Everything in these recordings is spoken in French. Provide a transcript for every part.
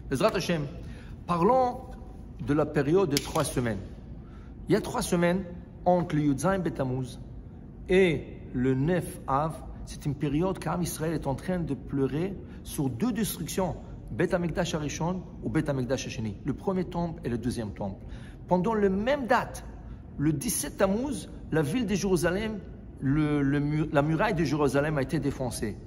Bezrat Hashem, parlons de la période de 3 semaines. Il y a 3 semaines entre le Yud-Zayin Betamuz et le 9 Av. C'est une période qu'Am Israël est en train de pleurer sur 2 destructions, Bet HaMikdash HaRishon ou Bet HaMikdash HaSheni, le premier temple et le deuxième temple. Pendant la même date, le 17 Tammuz, la ville de Jérusalem, la muraille de Jérusalem a été défoncée.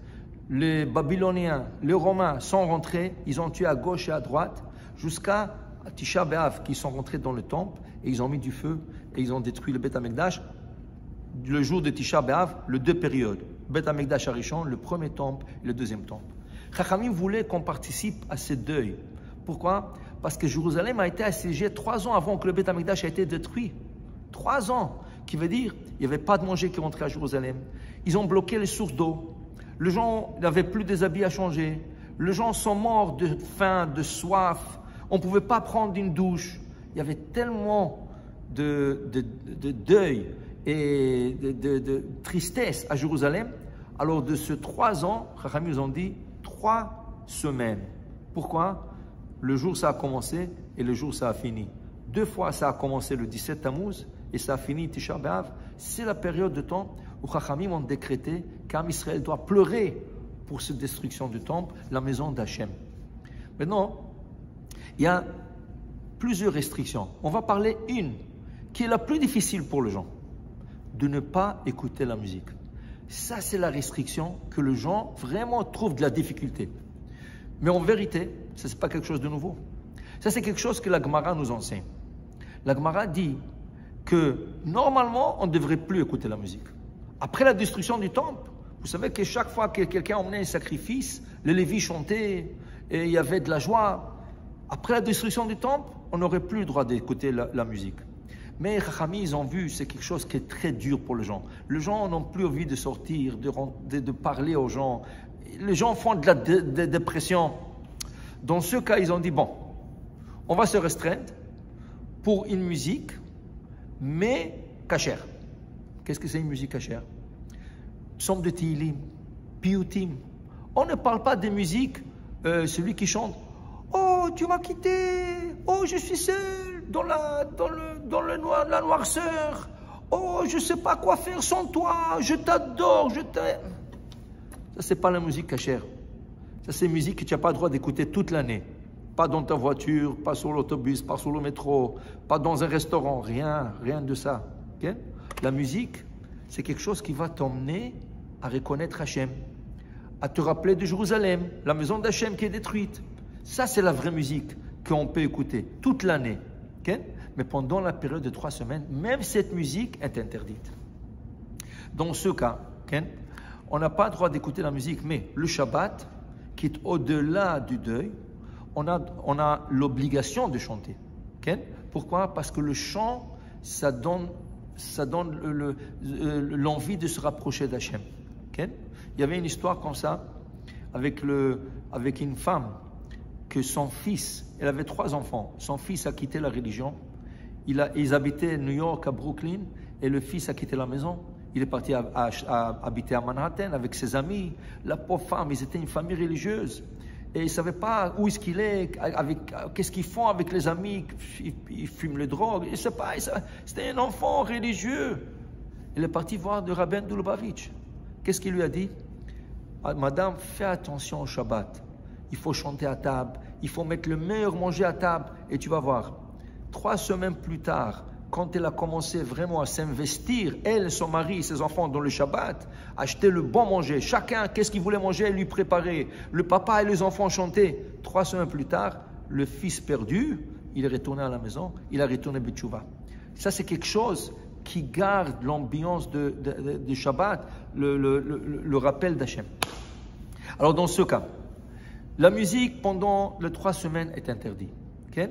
Les Babyloniens, les Romains sont rentrés, ils ont tué à gauche et à droite, jusqu'à Tisha B'Av, qui sont rentrés dans le temple, et ils ont mis du feu, et ils ont détruit le Bet HaMikdash. Le jour de Tisha B'Av, les 2 périodes, Bet HaMikdash HaRishon, le premier temple et le deuxième temple. Chachamim voulait qu'on participe à ce deuil. Pourquoi? Parce que Jérusalem a été assiégée 3 ans avant que le Bet HaMikdash ait été détruit. 3 ans, qui veut dire il n'y avait pas de manger qui rentrait à Jérusalem. Ils ont bloqué les sources d'eau. Les gens n'avaient plus des habits à changer. Les gens sont morts de faim, de soif. On ne pouvait pas prendre une douche. Il y avait tellement de deuil et de tristesse à Jérusalem. Alors de ces 3 ans, Chachamim nous ont dit 3 semaines. Pourquoi? Le jour ça a commencé et le jour ça a fini. 2 fois ça a commencé le 17 Tammuz et ça a fini Tisha B'Av. C'est la période de temps où Chachamim ont décrété qu'Am Israël doit pleurer pour cette destruction du temple, la maison d'Hachem. Maintenant, il y a plusieurs restrictions. On va parler une qui est la plus difficile pour les gens, de ne pas écouter la musique. Ça, c'est la restriction que les gens vraiment trouvent de la difficulté. Mais en vérité, ce n'est pas quelque chose de nouveau. Ça, c'est quelque chose que la Gemara nous enseigne. La Gemara dit que normalement, on ne devrait plus écouter la musique. Après la destruction du temple, vous savez que chaque fois que quelqu'un emmenait un sacrifice, les Lévis chantaient et il y avait de la joie. Après la destruction du temple, on n'aurait plus le droit d'écouter la musique. Mais Chachamim, ils ont vu, c'est quelque chose qui est très dur pour les gens. Les gens n'ont plus envie de sortir, de parler aux gens. Les gens font de la dépression. Dans ce cas, ils ont dit, bon, on va se restreindre pour une musique, mais cachère. Qu'est-ce que c'est une musique cachère? Psaume de Tehillim, Piyutim. On ne parle pas de musique, celui qui chante « Oh, tu m'as quitté, oh, je suis seul dans la noirceur, oh, je ne sais pas quoi faire sans toi, je t'adore, je t'aime. » Ça, ce n'est pas la musique cachère. Ça, c'est une musique que tu n'as pas le droit d'écouter toute l'année. Pas dans ta voiture, pas sur l'autobus, pas sur le métro, pas dans un restaurant, rien de ça. Okay? La musique, c'est quelque chose qui va t'emmener à reconnaître Hachem, à te rappeler de Jérusalem, la maison d'Hachem qui est détruite. Ça, c'est la vraie musique qu'on peut écouter toute l'année. Okay? Mais pendant la période de 3 semaines, même cette musique est interdite. Dans ce cas, okay, on n'a pas le droit d'écouter la musique, mais le Shabbat, qui est au-delà du deuil, on a l'obligation de chanter. Okay? Pourquoi? Parce que le chant, ça donne l'envie de se rapprocher d'Hachem. Okay? Il y avait une histoire comme ça avec une femme que son fils, elle avait 3 enfants, son fils a quitté la religion, ils habitaient New York, à Brooklyn, et le fils a quitté la maison, il est parti habiter à Manhattan avec ses amis. La pauvre femme, ils étaient une famille religieuse, et ils ne savaient pas où est-ce qu'il est, qu'est-ce qu'ils font avec les amis, ils fument le drogue, je ne sais pas, c'était un enfant religieux. Il est parti voir le rabbin de Lubavitch. Qu'est-ce qu'il lui a dit? Madame, fais attention au Shabbat. Il faut chanter à table, il faut mettre le meilleur manger à table, et tu vas voir. 3 semaines plus tard, quand elle a commencé vraiment à s'investir, elle, son mari, ses enfants, dans le Shabbat, acheter le bon manger. Chacun, qu'est-ce qu'il voulait manger, elle lui préparait. Le papa et les enfants chantaient. 3 semaines plus tard, le fils perdu, il est retourné à la maison, il a retourné Betchouva. Ça, c'est quelque chose qui garde l'ambiance de Shabbat, le rappel d'Hachem. Alors, dans ce cas, la musique pendant les 3 semaines est interdite. Okay?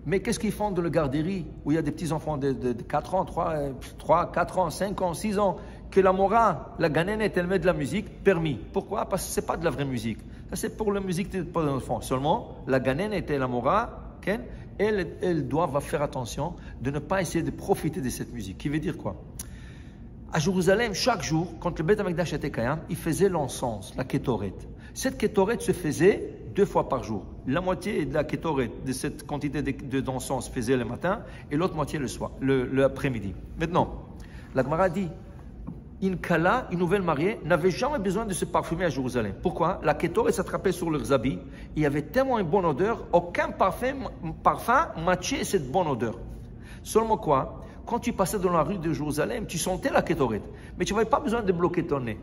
Mais qu'est-ce qu'ils font dans le garderie où il y a des petits-enfants de 4 ans, 3, 4 ans, 5 ans, 6 ans, que la mora, la ganénette, elle met de la musique, permis. Pourquoi? Parce que ce n'est pas de la vraie musique. Ça, c'est pour la musique des enfants. Seulement, la ganénette et la mora, okay, elles doivent faire attention de ne pas essayer de profiter de cette musique. Qui veut dire quoi? À Jérusalem, chaque jour, quand le Bet HaMikdash était Kayam, il faisait l'encens, la kétoret. Cette kétoret se faisait 2 fois par jour. La moitié de la kétoret, de cette quantité d'encens, faisait le matin et l'autre moitié le soir, l'après-midi. Maintenant, la Gemara dit, une kala, une nouvelle mariée, n'avait jamais besoin de se parfumer à Jérusalem. Pourquoi? La kétoret s'attrapait sur leurs habits. Il y avait tellement une bonne odeur, aucun parfum matchait cette bonne odeur. Seulement quoi? Quand tu passais dans la rue de Jérusalem, tu sentais la kétoret, mais tu n'avais pas besoin de bloquer ton nez.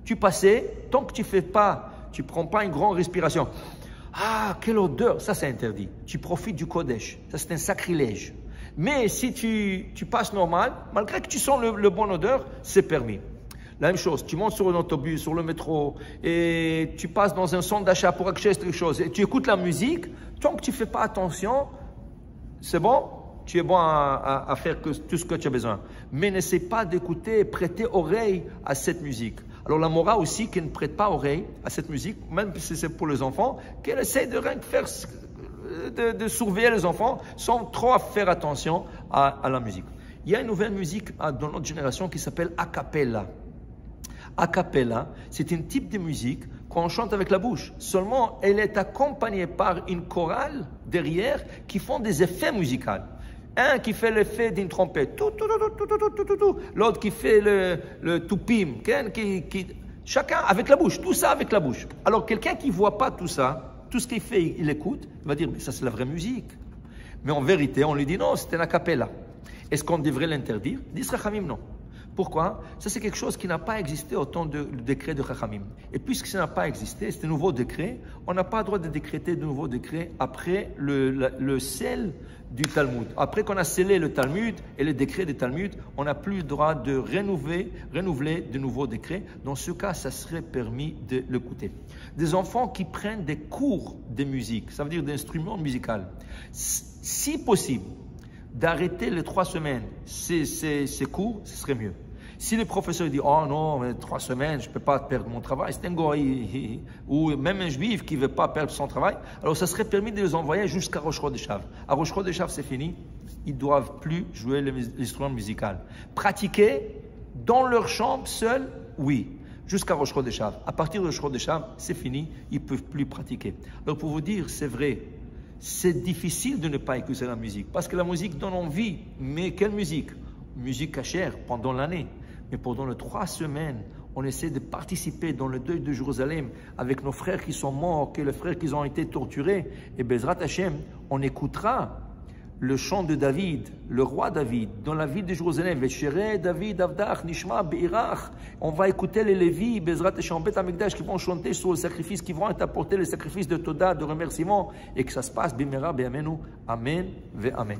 Tu passais, tant que tu ne prends pas une grande respiration. Ah, quelle odeur! Ça, c'est interdit. Tu profites du Kodesh. Ça, c'est un sacrilège. Mais si tu passes normal, malgré que tu sens le bon odeur, c'est permis. La même chose, tu montes sur un autobus, sur le métro, et tu passes dans un centre d'achat pour acheter quelque chose, et tu écoutes la musique, tant que tu ne fais pas attention, c'est bon? Tu es bon à faire tout ce que tu as besoin. Mais n'essaie pas d'écouter, prêter oreille à cette musique. Alors la Mora aussi, qui ne prête pas oreille à cette musique, même si c'est pour les enfants, qu'elle essaie de rien faire, de surveiller les enfants sans trop faire attention à la musique. Il y a une nouvelle musique dans notre génération qui s'appelle a cappella. A cappella, c'est un type de musique qu'on chante avec la bouche. Seulement, elle est accompagnée par une chorale derrière qui font des effets musicaux. Un qui fait l'effet d'une trompette, l'autre qui fait le toupim, chacun avec la bouche, tout ça avec la bouche. Alors quelqu'un qui ne voit pas tout ça, tout ce qu'il fait, il écoute, il va dire, mais ça c'est la vraie musique. Mais en vérité, on lui dit, non, c'était la cappella. Est-ce qu'on devrait l'interdire? Disent Chachamim, non. Pourquoi? Ça c'est quelque chose qui n'a pas existé au temps du décret de Chachamim. Et puisque ça n'a pas existé, c'est un nouveau décret, on n'a pas le droit de décréter de nouveaux décrets après le scel du Talmud. Après qu'on a scellé le Talmud et le décret du Talmud, on n'a plus le droit de renouveler de nouveaux décrets. Dans ce cas, ça serait permis de l'écouter. Des enfants qui prennent des cours de musique, ça veut dire d'instruments musicaux, si possible, d'arrêter les 3 semaines ces cours, ce serait mieux. Si le professeur dit, oh non, mais 3 semaines, je ne peux pas perdre mon travail, c'est un goy, ou même un juif qui ne veut pas perdre son travail, alors ça serait permis de les envoyer jusqu'à Rosh Chodeshav. À Rosh Chodeshav, c'est fini, ils ne doivent plus jouer l'instrument musical. Pratiquer dans leur chambre seul, oui, jusqu'à Rosh Chodeshav. À partir de Rosh Chodeshav, c'est fini, ils ne peuvent plus pratiquer. Alors pour vous dire, c'est vrai, c'est difficile de ne pas écouter la musique, parce que la musique donne envie. Mais quelle musique? Musique cachère pendant l'année. Mais pendant les 3 semaines, on essaie de participer dans le deuil de Jérusalem avec nos frères qui sont morts, que les frères qui ont été torturés. Et Bezrat Hashem, on écoutera le chant de David, le roi David, dans la ville de Jérusalem. Veshere David Avdach Nishma Beirach. On va écouter les Lévis, Bezrat Hashem, Bet Amikdash, qui vont chanter sur le sacrifice, qui vont apporter le sacrifice de Toda, de remerciement, et que ça se passe Bimera Be'amenu. Amen ve Amen.